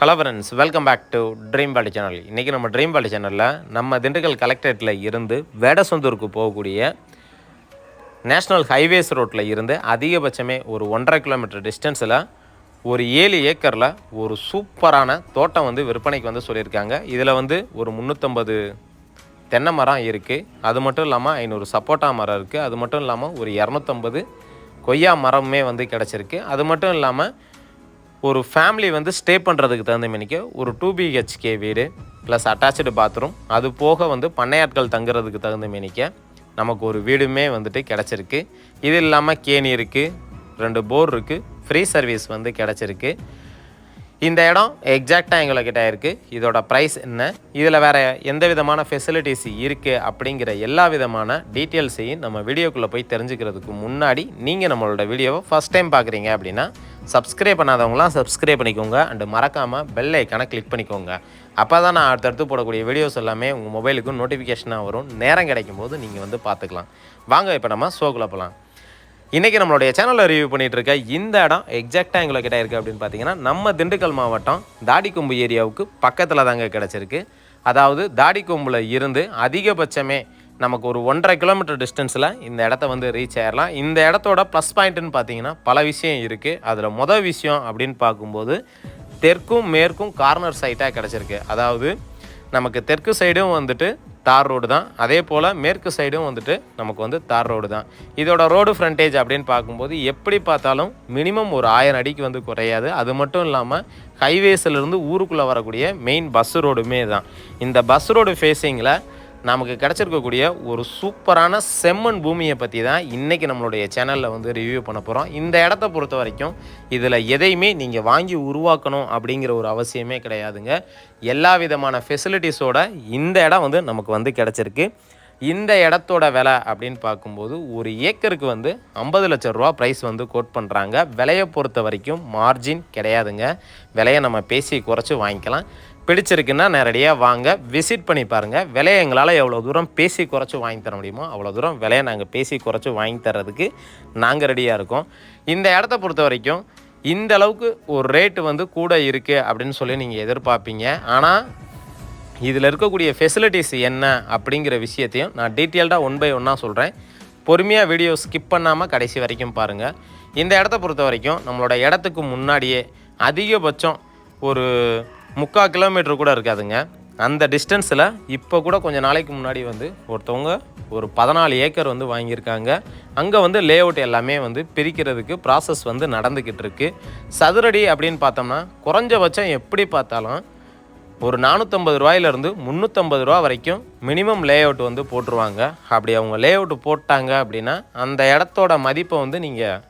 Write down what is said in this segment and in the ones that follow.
Hello friends, welcome back to dream world channel. இன்றைக்கி நம்ம dream world சேனலில் நம்ம திண்டுக்கல் கலெக்டரேட்டில் இருந்து வேடசந்தூருக்கு போகக்கூடிய நேஷ்னல் ஹைவேஸ் ரோட்டில் இருந்து அதிகபட்சமே ஒரு 1.5 கிலோமீட்டர் டிஸ்டன்ஸில் ஒரு 7 ஏக்கரில் ஒரு சூப்பரான தோட்டம் வந்து விற்பனைக்கு வந்து சொல்லியிருக்காங்க. இதில் வந்து ஒரு 350 தென்னை மரம் இருக்குது. அது மட்டும் இல்லாமல் 500 சப்போட்டா மரம் இருக்குது. அது மட்டும் இல்லாமல் ஒரு 250 கொய்யா மரமே வந்து கிடச்சிருக்கு. அது மட்டும் இல்லாமல் ஒரு ஃபேமிலி வந்து ஸ்டே பண்ணுறதுக்கு தகுந்த மணிக்கு ஒரு 2 BHK வீடு ப்ளஸ் அட்டாச்சு பாத்ரூம், அது போக வந்து பண்ணையாட்கள் தங்குறதுக்கு தகுந்த மணிக்கு நமக்கு ஒரு வீடுமே வந்துட்டு கிடச்சிருக்கு. இது இல்லாமல் கேணி இருக்குது, 2 போர் இருக்குது, ஃப்ரீ சர்வீஸ் வந்து கிடச்சிருக்கு. இந்த இடம் எக்ஸாக்டாக எங்கள்கிட்ட இருக்குது. இதோட ப்ரைஸ் என்ன, இதில் வேறு எந்த விதமான ஃபெசிலிட்டிஸ் இருக்குது அப்படிங்கிற எல்லா விதமான டீட்டெயில்ஸையும் நம்ம வீடியோக்குள்ளே போய் தெரிஞ்சுக்கிறதுக்கு முன்னாடி நீங்கள் நம்மளோட வீடியோவை ஃபஸ்ட் டைம் பார்க்குறீங்க அப்படின்னா சப்ஸ்கிரைப் பண்ணாதவங்களாம் சப்ஸ்கிரைப் பண்ணிக்கோங்க. அண்டு மறக்காமல் பெல் ஐக்கானை கிளிக் பண்ணிக்கோங்க. அப்போ தான் நான் அடுத்தடுத்து போடக்கூடிய வீடியோஸ் எல்லாமே உங்கள் மொபைலுக்கு நோட்டிஃபிகேஷனாக வரும். நேரம் கிடைக்கும் போது நீங்கள் வந்து பார்த்துக்கலாம். வாங்க இப்போ நம்ம ஷோக்குள்ளே போகலாம். இன்றைக்கி நம்மளுடைய சேனலில் ரிவ்யூ பண்ணிகிட்ருக்க இந்த இடம் எக்ஸாக்டாக எங்களை கிட்ட இருக்குது அப்படின்னு பார்த்தீங்கன்னா நம்ம திண்டுக்கல் மாவட்டம் தாடிக்கொம்பு ஏரியாவுக்கு பக்கத்தில் தாங்க கிடச்சிருக்கு. அதாவது தாடிக்கொம்பில் இருந்து அதிகபட்சமே நமக்கு ஒரு 1.5 கிலோமீட்டர் டிஸ்டன்ஸில் இந்த இடத்த வந்து ரீச் ஆயிடலாம். இந்த இடத்தோட ப்ளஸ் பாயிண்ட்டுன்னு பார்த்தீங்கன்னா பல விஷயம் இருக்குது. அதில் மொதல் விஷயம் அப்படின்னு பார்க்கும்போது தெற்கும் மேற்கும் கார்னர் சைட்டாக கிடச்சிருக்கு. அதாவது நமக்கு தெற்கு சைடும் வந்துட்டு தார் ரோடு தான், அதே போல் மேற்கு சைடும் வந்துட்டு நமக்கு வந்து தார் ரோடு தான். இதோட ரோடு ஃப்ரண்டேஜ் அப்படின்னு பார்க்கும்போது எப்படி பார்த்தாலும் மினிமம் ஒரு 1000 அடிக்கு வந்து குறையாது. அது மட்டும் இல்லாமல் ஹைவேஸிலிருந்து ஊருக்குள்ளே வரக்கூடிய மெயின் பஸ் ரோடுமே தான். இந்த பஸ் ரோடு ஃபேஸிங்கில் நமக்கு கிடச்சிருக்கக்கூடிய ஒரு சூப்பரான செம்மண் பூமியை பற்றி தான் இன்றைக்கி நம்மளுடைய சேனலில் வந்து ரிவ்யூ பண்ண போகிறோம். இந்த இடத்த பொறுத்த வரைக்கும் இதில் எதையுமே நீங்கள் வாங்கி உருவாக்கணும் அப்படிங்கிற ஒரு அவசியமே கிடையாதுங்க. எல்லா விதமான ஃபெசிலிட்டிஸோட இந்த இடம் வந்து நமக்கு வந்து கிடச்சிருக்கு. இந்த இடத்தோட விலை அப்படின்னு பார்க்கும்போது ஒரு ஏக்கருக்கு வந்து 50 லட்சம் ரூபா ப்ரைஸ் வந்து கோட் பண்ணுறாங்க. விலையை பொறுத்த வரைக்கும் மார்ஜின் கிடையாதுங்க. விலையை நம்ம பேசி குறைச்சி வாங்கிக்கலாம். பிடிச்சிருக்குன்னா நேரடியாக வாங்க, விசிட் பண்ணி பாருங்கள். விலையை எங்களால் எவ்வளோ தூரம் பேசி குறைச்சி வாங்கி தர முடியுமோ அவ்வளோ தூரம் விலையை நாங்கள் பேசி குறைச்சி வாங்கி தர்றதுக்கு நாங்கள் ரெடியாக இருக்கோம். இந்த இடத்த பொறுத்த வரைக்கும் இந்த அளவுக்கு ஒரு ரேட்டு வந்து கூட இருக்குது அப்படின்னு சொல்லி நீங்கள் எதிர்பார்ப்பீங்க. ஆனால் இதில் இருக்கக்கூடிய ஃபெசிலிட்டிஸ் என்ன அப்படிங்கிற விஷயத்தையும் நான் டீட்டெயில்டாக 1 by 1 சொல்கிறேன். பொறுமையாக வீடியோ ஸ்கிப் பண்ணாமல் கடைசி வரைக்கும் பாருங்கள். இந்த இடத்த பொறுத்த வரைக்கும் நம்மளோட இடத்துக்கு முன்னாடியே அதிகபட்சம் ஒரு 3/4 கிலோமீட்டர் கூட இருக்காதுங்க. அந்த டிஸ்டன்ஸில் இப்போ கூட கொஞ்சம் நாளைக்கு முன்னாடி வந்து ஒருத்தவங்க ஒரு 14 ஏக்கர் வந்து வாங்கியிருக்காங்க. அங்கே வந்து லே அவுட் எல்லாமே வந்து பிரிக்கிறதுக்கு ப்ராசஸ் வந்து நடந்துக்கிட்டு இருக்குது. சதுரடி அப்படின்னு பார்த்தோம்னா குறைஞ்சபட்சம் எப்படி பார்த்தாலும் ஒரு 450 ரூபாயிலிருந்து 350 ரூபா வரைக்கும் மினிமம் லே அவுட் வந்து போட்டுருவாங்க. அப்படி அவங்க லே அவுட் போட்டாங்க அப்படின்னா அந்த இடத்தோட மதிப்பை வந்து நீங்கள்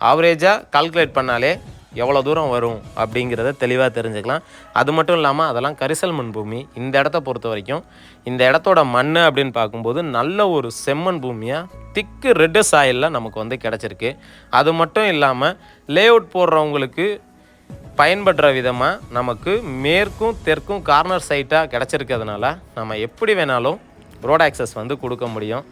ஆவரேஜாக கால்குலேட் பண்ணாலே எவ்வளோ தூரம் வரும் அப்படிங்கிறத தெளிவாக தெரிஞ்சுக்கலாம். அது மட்டும் இல்லாமல் அதெல்லாம் கரிசல் மண் பூமி. இந்த இடத்த பொறுத்த வரைக்கும் இந்த இடத்தோட மண் அப்படின்னு பார்க்கும்போது நல்ல ஒரு செம்மண் பூமியாக திக்கு ரெட்டு சாயலில் நமக்கு வந்து கிடச்சிருக்கு. அது மட்டும் இல்லாமல் லே அவுட் போடுறவங்களுக்கு பயன்படுற விதமாக நமக்கு மேற்கும் தெற்கும் கார்னர் சைட்டாக கிடச்சிருக்கிறதுனால நம்ம எப்படி வேணாலும் ரோட் ஆக்சஸ் வந்து கொடுக்க முடியும்.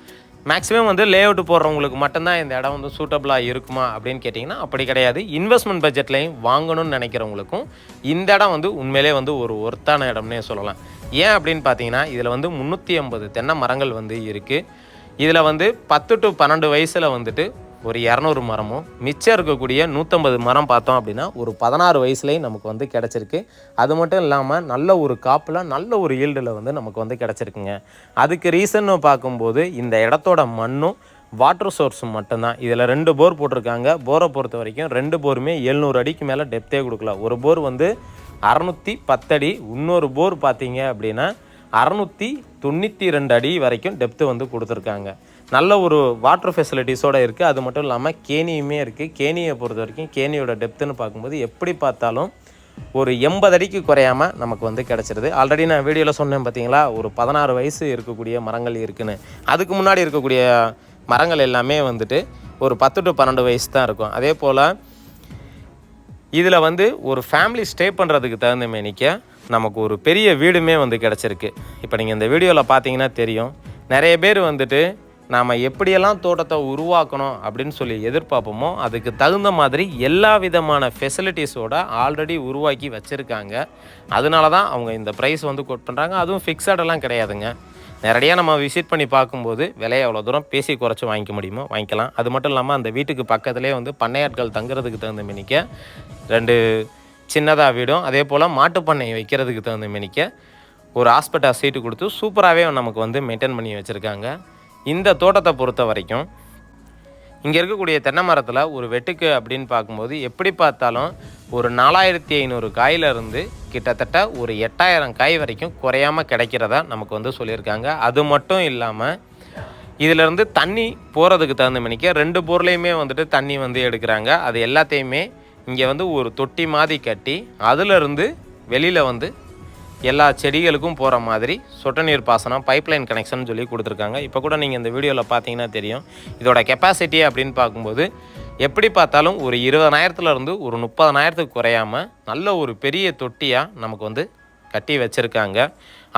மேக்ஸிமம் வந்து லே அவுட் போடுறவங்களுக்கு மட்டும்தான் இந்த இடம் வந்து சூட்டபிளாக இருக்குமா அப்படின்னு கேட்டிங்கன்னா அப்படி கிடையாது. இன்வெஸ்ட்மெண்ட் பட்ஜெட்லையும் வாங்கணும்னு நினைக்கிறவங்களுக்கும் இந்த இடம் வந்து உண்மையிலே வந்து ஒரு ஒர்த்தான இடம்னே சொல்லலாம். ஏன் அப்படின்னு பார்த்தீங்கன்னா இதில் வந்து 350 தென்னை மரங்கள் வந்து இருக்குது. இதில் வந்து 10 to 12 வயசில் வந்துட்டு ஒரு 200 மரமும், மிச்சம் இருக்கக்கூடிய 150 மரம் பார்த்தோம் அப்படின்னா ஒரு 16 வயசுலேயும் நமக்கு வந்து கிடச்சிருக்கு. அது மட்டும் இல்லாமல் நல்ல ஒரு காப்பில் நல்ல ஒரு ஈல்டில் வந்து நமக்கு வந்து கிடச்சிருக்குங்க. அதுக்கு ரீசன்னு பார்க்கும்போது இந்த இடத்தோட மண்ணும் வாட்டர் சோர்ஸும் மட்டும்தான். இதில் 2 போர் போட்டிருக்காங்க. போரை பொறுத்த வரைக்கும் 2 போருமே 700 அடிக்கு மேலே டெப்த்தே கொடுக்கல. ஒரு போர் வந்து 610 அடி, இன்னொரு போர் பார்த்தீங்க அப்படின்னா 692 அடி வரைக்கும் டெப்த்து வந்து கொடுத்துருக்காங்க. நல்ல ஒரு வாட்டர் ஃபெசிலிட்டிஸோடு இருக்குது. அது மட்டும் இல்லாமல் கேணியுமே இருக்குது. கேணியை பொறுத்த வரைக்கும் கேணியோட டெப்த்துன்னு பார்க்கும்போது எப்படி பார்த்தாலும் ஒரு 80 அடிக்கு குறையாமல் நமக்கு வந்து கிடச்சிருது. ஆல்ரெடி நான் வீடியோவில் சொன்னேன் பார்த்தீங்களா, ஒரு 16 வயசு இருக்கக்கூடிய மரங்கள் இருக்குன்னு. அதுக்கு முன்னாடி இருக்கக்கூடிய மரங்கள் எல்லாமே வந்துட்டு ஒரு 10 to 12 வயசு தான் இருக்கும். அதே போல் இதில் வந்து ஒரு ஃபேமிலி ஸ்டே பண்ணுறதுக்கு தகுந்த மேனிக்க நமக்கு ஒரு பெரிய வீடுமே வந்து கிடச்சிருக்கு. இப்போ நீங்கள் இந்த வீடியோவில் பார்த்தீங்கன்னா தெரியும், நிறைய பேர் வந்துட்டு நாம் எப்படியெல்லாம் தோட்டத்தை உருவாக்கணும் அப்படின்னு சொல்லி எதிர்பார்ப்போமோ அதுக்கு தகுந்த மாதிரி எல்லா விதமான ஃபெசிலிட்டிஸோடு ஆல்ரெடி உருவாக்கி வச்சுருக்காங்க. அதனால தான் அவங்க இந்த ப்ரைஸ் வந்து கோட் பண்ணுறாங்க. அதுவும் ஃபிக்ஸடெல்லாம் கிடையாதுங்க. நேரடியாக நம்ம விசிட் பண்ணி பார்க்கும்போது விலையை எவ்வளோ தூரம் பேசி குறைச்சி வாங்கிக்க முடியுமோ வாங்கிக்கலாம். அது மட்டும் இல்லாமல் அந்த வீட்டுக்கு பக்கத்துலேயே வந்து பண்ணையாட்கள் தங்குறதுக்கு தகுந்த மேனிக்க 2 சின்னதாக வீடும், அதே போல் மாட்டுப்பண்ணை வைக்கிறதுக்கு தகுந்த மேனிக்க ஒரு ஹாஸ்பிட்டல் சீட்டு கொடுத்து சூப்பராகவே நமக்கு வந்து மெயின்டைன் பண்ணி வச்சுருக்காங்க. இந்த தோட்டத்தை பொறுத்த வரைக்கும் இங்கே இருக்கக்கூடிய தென்னை மரத்தில் ஒரு வெட்டுக்கு அப்படின்னு பார்க்கும்போது எப்படி பார்த்தாலும் ஒரு 4500 காயிலிருந்து கிட்டத்தட்ட ஒரு 8000 காய் வரைக்கும் குறையாமல் கிடைக்கிறதா நமக்கு வந்து சொல்லியிருக்காங்க. அது மட்டும் இல்லாமல் இதிலேருந்து தண்ணி போகிறதுக்கு தகுந்த மணிக்கு 2 போர்லேயுமே வந்துட்டு தண்ணி வந்து எடுக்கிறாங்க. அது எல்லாத்தையுமே இங்கே வந்து ஒரு தொட்டி மாதிரி கட்டி அதிலிருந்து வெளியில் வந்து எல்லா செடிகளுக்கும் போகிற மாதிரி சொட்டு நீர் பாசனம் பைப்லைன் கனெக்ஷன் சொல்லி கொடுத்துருக்காங்க. இப்போ கூட நீங்கள் இந்த வீடியோவில் பார்த்தீங்கன்னா தெரியும். இதோட கெப்பாசிட்டி அப்படின்னு பார்க்கும்போது எப்படி பார்த்தாலும் ஒரு 20,000லேருந்து ஒரு 30,000க்கு குறையாமல் நல்ல ஒரு பெரிய தொட்டியாக நமக்கு வந்து கட்டி வச்சுருக்காங்க.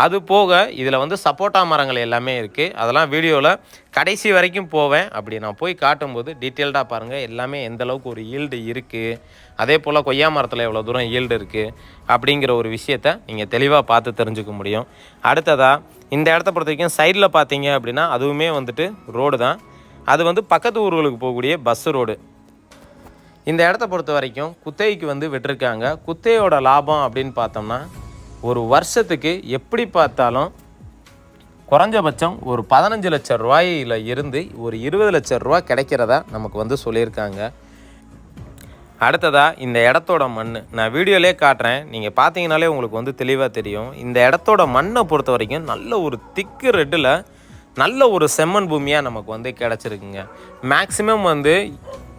அது போக இதில் வந்து சப்போட்டா மரங்கள் எல்லாமே இருக்குது. அதெல்லாம் வீடியோவில் கடைசி வரைக்கும் போவேன். அப்படி நான் போய் காட்டும்போது டீட்டெயில்டாக பாருங்கள் எல்லாமே எந்தளவுக்கு ஒரு ஈல்டு இருக்குது, அதே போல் கொய்யா மரத்தில் எவ்வளோ தூரம் ஈல்டு இருக்குது அப்படிங்கிற ஒரு விஷயத்தை நீங்கள் தெளிவாக பார்த்து தெரிஞ்சுக்க முடியும். அடுத்ததாக இந்த இடத்த பொறுத்த வரைக்கும் சைடில் பார்த்தீங்க அப்படின்னா அதுவுமே வந்துட்டு ரோடு தான். அது வந்து பக்கத்து ஊர்களுக்கு போகக்கூடிய பஸ் ரோடு. இந்த இடத்த பொறுத்த வரைக்கும் குத்தகைக்கு வந்து விட்டுருக்காங்க. குத்தகையோட லாபம் அப்படின்னு பார்த்தோம்னா ஒரு வருஷத்துக்கு எப்படி பார்த்தாலும் குறைஞ்சபட்சம் ஒரு 15 லட்சம் ரூபாயில் இருந்து ஒரு 20 லட்சம் ரூபா கிடைக்கிறதா நமக்கு வந்து சொல்லியிருக்காங்க. அடுத்ததாக இந்த இடத்தோட மண் நான் வீடியோலே காட்டுறேன். நீங்கள் பார்த்தீங்கனாலே உங்களுக்கு வந்து தெளிவாக தெரியும். இந்த இடத்தோட மண்ணை பொறுத்த வரைக்கும் நல்ல ஒரு திக்கு ரெட்டில் நல்ல ஒரு செம்மண் பூமியாக நமக்கு வந்து கிடச்சிருக்குங்க. மேக்ஸிமம் வந்து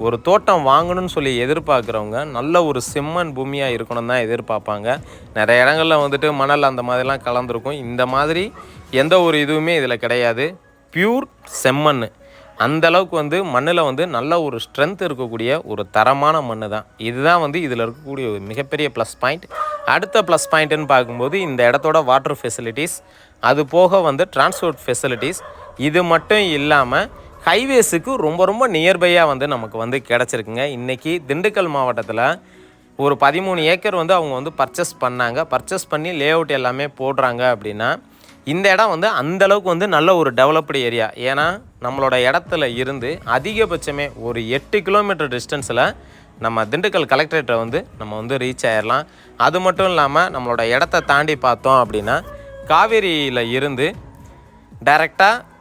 ஒரு தோட்டம் வாங்கணும்னு சொல்லி எதிர்பார்க்குறவங்க நல்ல ஒரு செம்மண் பூமியாக இருக்கணும் தான் எதிர்பார்ப்பாங்க. நிறைய இடங்களில் வந்துட்டு மணல் அந்த மாதிரிலாம் கலந்துருக்கும். இந்த மாதிரி எந்த ஒரு இதுவுமே இதில் கிடையாது. பியூர் செம்மண். அந்தளவுக்கு வந்து மண்ணில் வந்து நல்ல ஒரு ஸ்ட்ரென்த் இருக்கக்கூடிய ஒரு தரமான மண் தான். இதுதான் வந்து இதில் இருக்கக்கூடிய ஒரு மிகப்பெரிய ப்ளஸ் பாயிண்ட். அடுத்த ப்ளஸ் பாயிண்ட்டுன்னு பார்க்கும்போது இந்த இடத்தோட வாட்டர் ஃபெசிலிட்டிஸ், அது போக வந்து டிரான்ஸ்போர்ட் ஃபெசிலிட்டிஸ், இது மட்டும் இல்லாமல் ஹைவேஸுக்கு ரொம்ப ரொம்ப நியர்பையாக வந்து நமக்கு வந்து கிடச்சிருக்குங்க. இன்றைக்கி திண்டுக்கல் மாவட்டத்தில் ஒரு 13 ஏக்கர் வந்து அவங்க வந்து பர்ச்சேஸ் பண்ணி லே அவுட் எல்லாமே போடுறாங்க அப்படின்னா இந்த இடம் வந்து அந்தளவுக்கு வந்து நல்ல ஒரு டெவலப்டு ஏரியா. ஏன்னா நம்மளோட இடத்துல இருந்து அதிகபட்சமே ஒரு 8 கிலோமீட்டர் டிஸ்டன்ஸில் நம்ம திண்டுக்கல் கலெக்டரேட்டை வந்து நம்ம வந்து ரீச் ஆயிடலாம். அது மட்டும் இல்லாமல் நம்மளோட இடத்த தாண்டி பார்த்தோம் அப்படின்னா காவேரியில் இருந்து டைரெக்டாக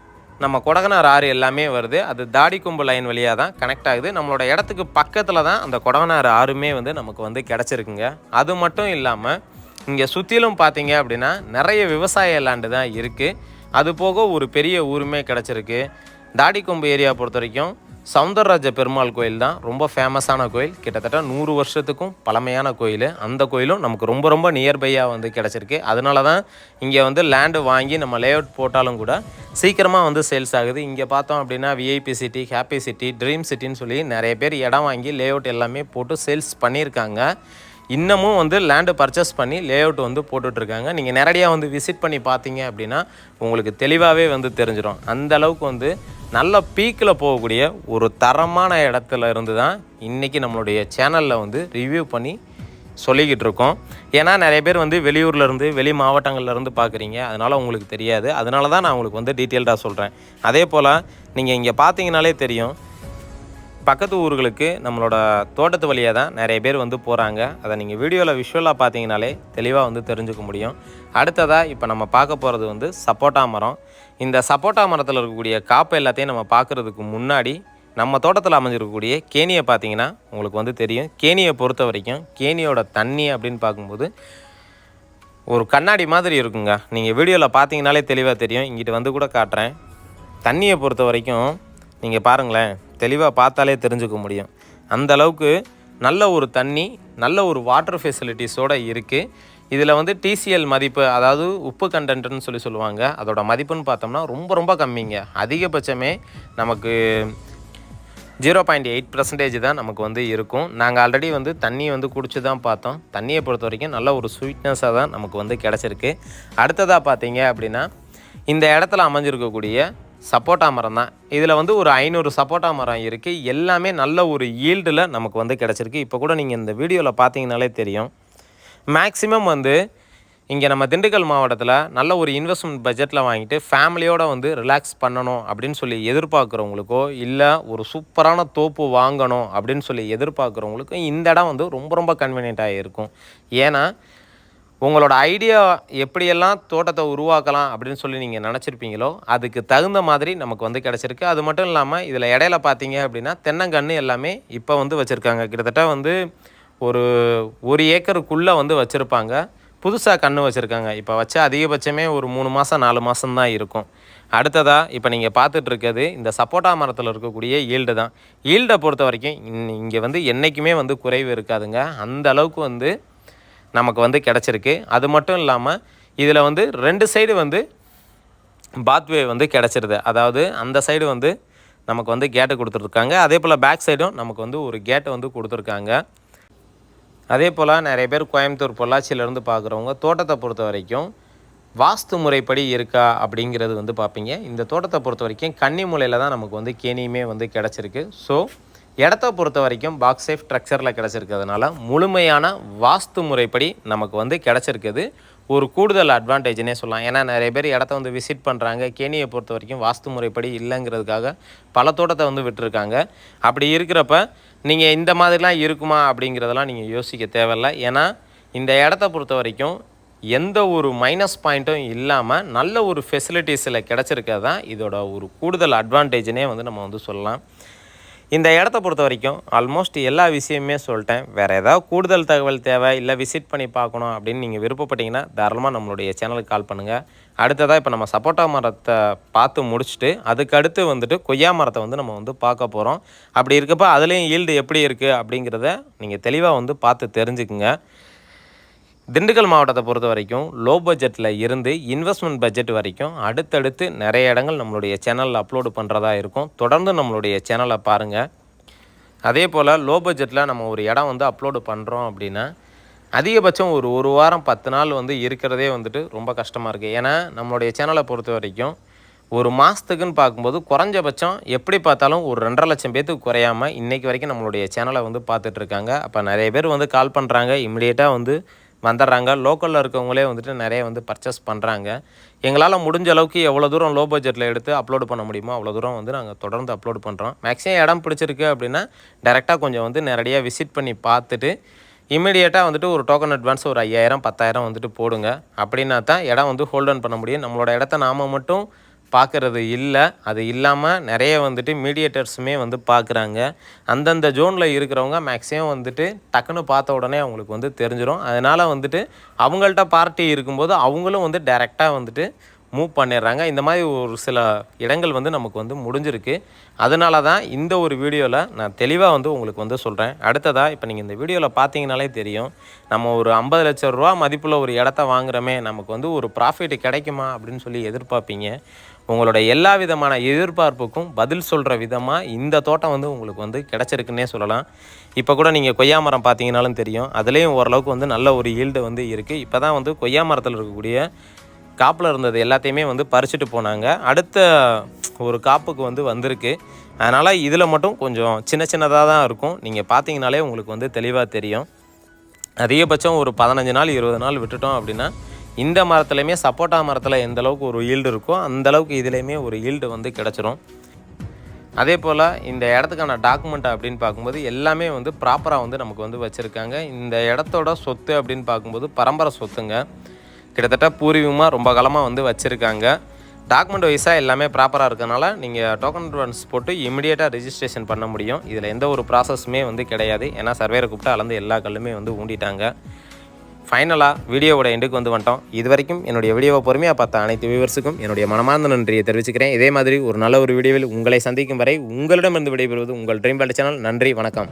நம்ம கொடகனார் ஆறு எல்லாமே வருது. அது தாடிக்கொம்பு லைன் வழியாக தான் கனெக்ட் ஆகுது. நம்மளோட இடத்துக்கு பக்கத்தில் தான் அந்த கொடகனார் ஆறுமே வந்து நமக்கு வந்து கிடச்சிருக்குங்க. அது மட்டும் இல்லாமல் இங்கே சுற்றிலும் பார்த்தீங்க அப்படின்னா நிறைய விவசாய லேண்டு தான் இருக்குது. அது போக ஒரு பெரிய ஊருமே கிடச்சிருக்கு. தாடிக்கொம்பு ஏரியா பொறுத்த வரைக்கும் சவுந்தரராஜ பெருமாள் கோயில் தான் ரொம்ப ஃபேமஸான கோயில். கிட்டத்தட்ட 100 வருஷத்துக்கும் பழமையான கோயில். அந்த கோயிலும் நமக்கு ரொம்ப ரொம்ப நியர்பையாக வந்து கிடச்சிருக்கு. அதனால தான் இங்கே வந்து லேண்டு வாங்கி நம்ம லேஅவுட் போட்டாலும் கூட சீக்கிரமாக வந்து சேல்ஸ் ஆகுது. இங்கே பார்த்தோம் அப்படின்னா VIP city, happy city, dream சிட்டின்னு சொல்லி நிறைய பேர் இடம் வாங்கி லேஅவுட் எல்லாமே போட்டு சேல்ஸ் பண்ணியிருக்காங்க. இன்னமும் வந்து லேண்டு பர்ச்சேஸ் பண்ணி லேஅவுட் வந்து போட்டுட்ருக்காங்க. நீங்கள் நேரடியாக வந்து விசிட் பண்ணி பார்த்தீங்க அப்படின்னா உங்களுக்கு தெளிவாகவே வந்து தெரிஞ்சிடும். அந்தளவுக்கு வந்து நல்ல பீக்கில் போகக்கூடிய ஒரு தரமான இடத்துல இருந்து தான் இன்றைக்கி நம்மளுடைய சேனலில் வந்து ரிவ்யூ பண்ணி சொல்லிக்கிட்டு இருக்கோம். ஏன்னா நிறைய பேர் வந்து வெளியூர்லேருந்து வெளி மாவட்டங்கள்லேருந்து பார்க்குறீங்க, அதனால் உங்களுக்கு தெரியாது. அதனால தான் நான் உங்களுக்கு வந்து டீட்டெயில்டாக சொல்கிறேன். அதே போல் நீங்கள் இங்கே பார்த்தீங்கனாலே தெரியும், பக்கத்து ஊர்களுக்கு நம்மளோட தோட்டத்து வழியாக தான் நிறைய பேர் வந்து போகிறாங்க. அதை நீங்கள் வீடியோவில் விஷுவலாக பார்த்தீங்கனாலே தெளிவாக வந்து தெரிஞ்சுக்க முடியும். அடுத்ததாக இப்போ நம்ம பார்க்க போகிறது வந்து சப்போட்டா மரம். இந்த சப்போட்டா மரத்தில் இருக்கக்கூடிய காப்பை எல்லாத்தையும் நம்ம பார்க்குறதுக்கு முன்னாடி நம்ம தோட்டத்தில் அமைஞ்சிருக்கக்கூடிய கேணியை பார்த்தீங்கன்னா உங்களுக்கு வந்து தெரியும். கேணியை பொறுத்த வரைக்கும் கேணியோட தண்ணி அப்படின்னு பார்க்கும்போது ஒரு கண்ணாடி மாதிரி இருக்குங்க. நீங்கள் வீடியோவில் பார்த்தீங்கனாலே தெளிவாக தெரியும். இங்கிட்டு வந்து கூட காட்டுறேன். தண்ணியை பொறுத்த வரைக்கும் நீங்கள் பாருங்களேன், தெளிவாக பார்த்தாலே தெரிஞ்சுக்க முடியும். அந்தளவுக்கு நல்ல ஒரு தண்ணி, நல்ல ஒரு வாட்டர் ஃபெசிலிட்டிஸோடு இருக்குது. இதில் வந்து டிசிஎல் மதிப்பு, அதாவது உப்பு கண்டென்ட்னு சொல்லுவாங்க, அதோட மதிப்புன்னு பார்த்தோம்னா ரொம்ப ரொம்ப கம்மிங்க. அதிகபட்சமே நமக்கு 0.8% தான் நமக்கு வந்து இருக்கும். நாங்கள் ஆல்ரெடி வந்து தண்ணி வந்து குடிச்சு தான் பார்த்தோம். தண்ணியை பொறுத்த வரைக்கும் நல்ல ஒரு ஸ்வீட்னஸாக தான் நமக்கு வந்து கிடச்சிருக்கு. அடுத்ததாக பார்த்தீங்க அப்படின்னா இந்த இடத்துல அமைஞ்சிருக்கக்கூடிய சப்போட்டா மரம் தான். இதில் வந்து ஒரு 500 சப்போட்டா மரம் இருக்குது. எல்லாமே நல்ல ஒரு ஈல்டில் நமக்கு வந்து கிடச்சிருக்கு. இப்போ கூட நீங்கள் இந்த வீடியோவில் பார்த்தீங்கனாலே தெரியும். மேக்ஸிமம் வந்து இங்கே நம்ம திண்டுக்கல் மாவட்டத்தில் நல்ல ஒரு இன்வெஸ்ட்மெண்ட் பட்ஜெட்டில் வாங்கிட்டு ஃபேமிலியோடு வந்து ரிலாக்ஸ் பண்ணணும் அப்படின்னு சொல்லி எதிர்பார்க்குறவங்களுக்கோ, இல்லை ஒரு சூப்பரான தோப்பு வாங்கணும் அப்படின்னு சொல்லி எதிர்பார்க்குறவங்களுக்கும் இந்த இடம் வந்து ரொம்ப ரொம்ப கன்வீனியண்ட்டாக இருக்கும். ஏன்னா உங்களோட ஐடியா எப்படியெல்லாம் தோட்டத்தை உருவாக்கலாம் அப்படின்னு சொல்லி நீங்கள் நினச்சிருப்பீங்களோ அதுக்கு தகுந்த மாதிரி நமக்கு வந்து கிடச்சிருக்கு. அது மட்டும் இல்லாமல் இதில் இடையில பார்த்தீங்க அப்படின்னா தென்னங்கன்று எல்லாமே இப்போ வந்து வச்சுருக்காங்க. கிட்டத்தட்ட வந்து ஒரு 1 ஏக்கருக்குள்ளே வந்து வச்சுருப்பாங்க. புதுசாக கன்று வச்சுருக்காங்க. இப்போ வச்சா அதிகபட்சமே ஒரு 3 மாதம் 4 மாதம் தான் இருக்கும். அடுத்ததாக இப்போ நீங்கள் பார்த்துட்ருக்கிறது இந்த சப்போட்டா மரத்தில் இருக்கக்கூடிய ஈல்டு தான். ஈல்டை பொறுத்த வரைக்கும் இங்கே வந்து என்றைக்குமே வந்து குறைவு இருக்காதுங்க. அந்த அளவுக்கு வந்து நமக்கு வந்து கிடச்சிருக்கு. அது மட்டும் இல்லாமல் இதில் வந்து 2 சைடு வந்து பாத்வே வந்து கிடச்சிருது. அதாவது அந்த சைடு வந்து நமக்கு வந்து கேட்டு கொடுத்துருக்காங்க. அதே போல் பேக் சைடும் நமக்கு வந்து ஒரு கேட்டை வந்து கொடுத்துருக்காங்க. அதே போல் நிறைய பேர் கோயம்புத்தூர் பொள்ளாச்சியிலேருந்து பார்க்குறவங்க தோட்டத்தை பொறுத்த வரைக்கும் வாஸ்து முறைப்படி இருக்கா அப்படிங்கிறது வந்து பார்ப்பீங்க. இந்த தோட்டத்தை பொறுத்த வரைக்கும் கன்னி மூலையில் தான் நமக்கு வந்து கேணியுமே வந்து கிடச்சிருக்கு. ஸோ இடத்த பொறுத்த வரைக்கும் பாக்ஸ் சேஃப் ஸ்ட்ரக்சரில் கிடச்சிருக்கிறதுனால முழுமையான வாஸ்து முறைப்படி நமக்கு வந்து கிடச்சிருக்குது. ஒரு கூடுதல் அட்வான்டேஜ்னே சொல்லலாம். ஏன்னா நிறைய பேர் இடத்த வந்து விசிட் பண்ணுறாங்க. கேணியை பொறுத்த வரைக்கும் வாஸ்து முறைப்படி இல்லைங்கிறதுக்காக பல தோட்டத்தை வந்து விட்டுருக்காங்க. அப்படி இருக்கிறப்ப நீங்கள் இந்த மாதிரிலாம் இருக்குமா அப்படிங்கிறதெல்லாம் நீங்கள் யோசிக்க தேவையில்லை. ஏன்னா இந்த இடத்த பொறுத்த வரைக்கும் எந்த ஒரு மைனஸ் பாயிண்ட்டும் இல்லாமல் நல்ல ஒரு ஃபெசிலிட்டிஸில் கிடச்சிருக்கிறது தான் இதோட ஒரு கூடுதல் அட்வான்டேஜ்னே வந்து நம்ம வந்து சொல்லலாம். இந்த இடத்த பொறுத்த வரைக்கும் ஆல்மோஸ்ட் எல்லா விஷயமே சொல்லிட்டேன். வேறு ஏதாவது கூடுதல் தகவல் தேவை இல்லை விசிட் பண்ணி பார்க்கணும் அப்படின்னு நீங்கள் விருப்பப்பட்டீங்கன்னா தாராளமாக நம்மளுடைய சேனலுக்கு கால் பண்ணுங்கள். அடுத்ததாக இப்போ நம்ம சப்போட்டா மரத்தை பார்த்து முடிச்சுட்டு அதுக்கு அடுத்து வந்துட்டு கொய்யா மரத்தை வந்து நம்ம வந்து பார்க்க போகிறோம். அப்படி இருக்கப்போ அதுலேயும் ஈல்டு எப்படி இருக்குது அப்படிங்கிறத நீங்கள் தெளிவாக வந்து பார்த்து தெரிஞ்சுக்குங்க. திண்டுக்கல் மாவட்டத்தை பொறுத்த வரைக்கும் லோ பட்ஜெட்டில் இருந்து இன்வெஸ்ட்மெண்ட் பட்ஜெட் வரைக்கும் அடுத்தடுத்து நிறைய இடங்கள் நம்மளுடைய சேனலில் அப்லோடு பண்ணுறதா இருக்கும். தொடர்ந்து நம்மளுடைய சேனலை பாருங்கள். அதே போல் லோ பட்ஜெட்டில் நம்ம ஒரு இடம் வந்து அப்லோடு பண்ணுறோம் அப்படின்னா அதிகபட்சம் ஒரு வாரம் 10 நாள் வந்து இருக்கிறதே வந்துட்டு ரொம்ப கஷ்டமாக இருக்குது. ஏன்னா நம்மளுடைய சேனலை பொறுத்த வரைக்கும் ஒரு மாதத்துக்குன்னு பார்க்கும்போது குறைஞ்சபட்சம் எப்படி பார்த்தாலும் ஒரு 2.5 லட்சம் பேத்துக்கு குறையாமல் இன்றைக்கி வரைக்கும் நம்மளுடைய சேனலை வந்து பார்த்துட்ருக்காங்க. அப்போ நிறைய பேர் வந்து கால் பண்ணுறாங்க, இமிடியேட்டாக வந்து வந்துடுறாங்க. லோக்கலில் இருக்கவங்களே வந்துட்டு நிறைய வந்து பர்ச்சேஸ் பண்ணுறாங்க. எங்களால் முடிஞ்ச அளவுக்கு எவ்வளோ தூரம் லோ பட்ஜெட்டில் எடுத்து அப்லோடு பண்ண முடியுமோ அவ்வளோ தூரம் வந்து நாங்கள் தொடர்ந்து அப்லோடு பண்ணுறோம். மேக்ஸிமம் இடம் பிடிச்சிருக்கு அப்படின்னா டேரெக்டாக கொஞ்சம் வந்து நேரடியாக விசிட் பண்ணி பார்த்துட்டு இமீடியட்டாக வந்துட்டு ஒரு டோக்கன் அட்வான்ஸ் ஒரு 5000 10,000 வந்துட்டு போடுங்க. அப்படின்னா தான் இடம் வந்து ஹோல்டன் பண்ண முடியும். நம்மளோட இடத்த நாம் மட்டும் பார்க்குறது இல்லை, அது இல்லாமல் நிறைய வந்துட்டு மீடியேட்டர்ஸுமே வந்து பார்க்குறாங்க. அந்தந்த ஜோனில் இருக்கிறவங்க மேக்ஸிமம் வந்துட்டு டக்குன்னு பார்த்த உடனே அவங்களுக்கு வந்து தெரிஞ்சிடும். அதனால் வந்துட்டு அவங்கள்ட்ட பார்ட்டி இருக்கும்போது அவங்களும் வந்து டைரெக்டாக வந்துட்டு மூவ் பண்ணிடுறாங்க. இந்த மாதிரி ஒரு சில இடங்கள் வந்து நமக்கு வந்து முடிஞ்சிருக்கு. அதனால தான் இந்த ஒரு வீடியோவில் நான் தெளிவாக வந்து உங்களுக்கு வந்து சொல்கிறேன். அடுத்ததாக இப்போ நீங்கள் இந்த வீடியோவில் பார்த்தீங்கனாலே தெரியும், நம்ம ஒரு 50 லட்சம் ரூபா மதிப்புள்ள ஒரு இடத்த வாங்குகிறோமே, நமக்கு வந்து ஒரு ப்ராஃபிட் கிடைக்குமா அப்படின்னு சொல்லி எதிர்பார்ப்பீங்க. உங்களோட எல்லா விதமான எதிர்பார்ப்புக்கும் பதில் சொல்கிற விதமாக இந்த தோட்டம் வந்து உங்களுக்கு வந்து கிடச்சிருக்குன்னே சொல்லலாம். இப்போ கூட நீங்கள் கொய்யா மரம் பார்த்தீங்கனாலும் தெரியும், அதுலேயும் ஓரளவுக்கு வந்து நல்ல ஒரு ஈல்டு வந்து இருக்குது. இப்போ தான் வந்து கொய்யா மரத்தில் இருக்கக்கூடிய காப்பில் இருந்தது எல்லாத்தையுமே வந்து பறிச்சுட்டு போனாங்க. அடுத்த ஒரு காப்புக்கு வந்து வந்திருக்கு. அதனால் இதில் மட்டும் கொஞ்சம் சின்னதாக தான் இருக்கும். நீங்கள் பார்த்தீங்கனாலே உங்களுக்கு வந்து தெளிவாக தெரியும். அதிகபட்சம் ஒரு 15 நாள் 20 நாள் விட்டுட்டோம் அப்படின்னா இந்த மரத்துலையுமே சப்போட்டா மரத்தில் எந்த அளவுக்கு ஒரு ஈல்டு இருக்கோ அந்தளவுக்கு இதுலேயுமே ஒரு ஈல்டு வந்து கிடச்சிரும். அதே போல் இந்த இடத்துக்கான டாக்குமெண்ட் அப்படின்னு பார்க்கும்போது எல்லாமே வந்து ப்ராப்பராக வந்து நமக்கு வந்து வச்சுருக்காங்க. இந்த இடத்தோட சொத்து அப்படின்னு பார்க்கும்போது பரம்பரை சொத்துங்க. கிட்டத்தட்ட பூர்வீகமாக ரொம்ப காலமாக வந்து வச்சுருக்காங்க. டாக்குமெண்ட் வைஸாக எல்லாமே ப்ராப்பராக இருக்கிறதுனால நீங்கள் டோக்கன் அட்வான்ஸ் போட்டு இமிடியேட்டாக ரிஜிஸ்ட்ரேஷன் பண்ண முடியும். இதில் எந்த ஒரு ப்ராசஸுமே வந்து கிடையாது. ஏன்னா சர்வேரை கூப்பிட்டு அளந்து எல்லா கல்லுமே வந்து ஊண்டிட்டாங்க. ஃபைனலாக வீடியோவோட எண்டுக்கு வந்து வந்துட்டோம். இது வரைக்கும் என்னுடைய வீடியோவை பொறுமையாக பார்த்த அனைத்து வியூவர்ஸுக்கும் என்னுடைய மனமார்ந்த நன்றியை தெரிவிச்சுக்கிறேன். இதே மாதிரி ஒரு நல்ல ஒரு வீடியோவில் உங்களை சந்திக்கும் வரை உங்களிடமிருந்து விடைபெறுவது உங்கள் ட்ரீம் வேர்ல்ட் சேனல். நன்றி, வணக்கம்.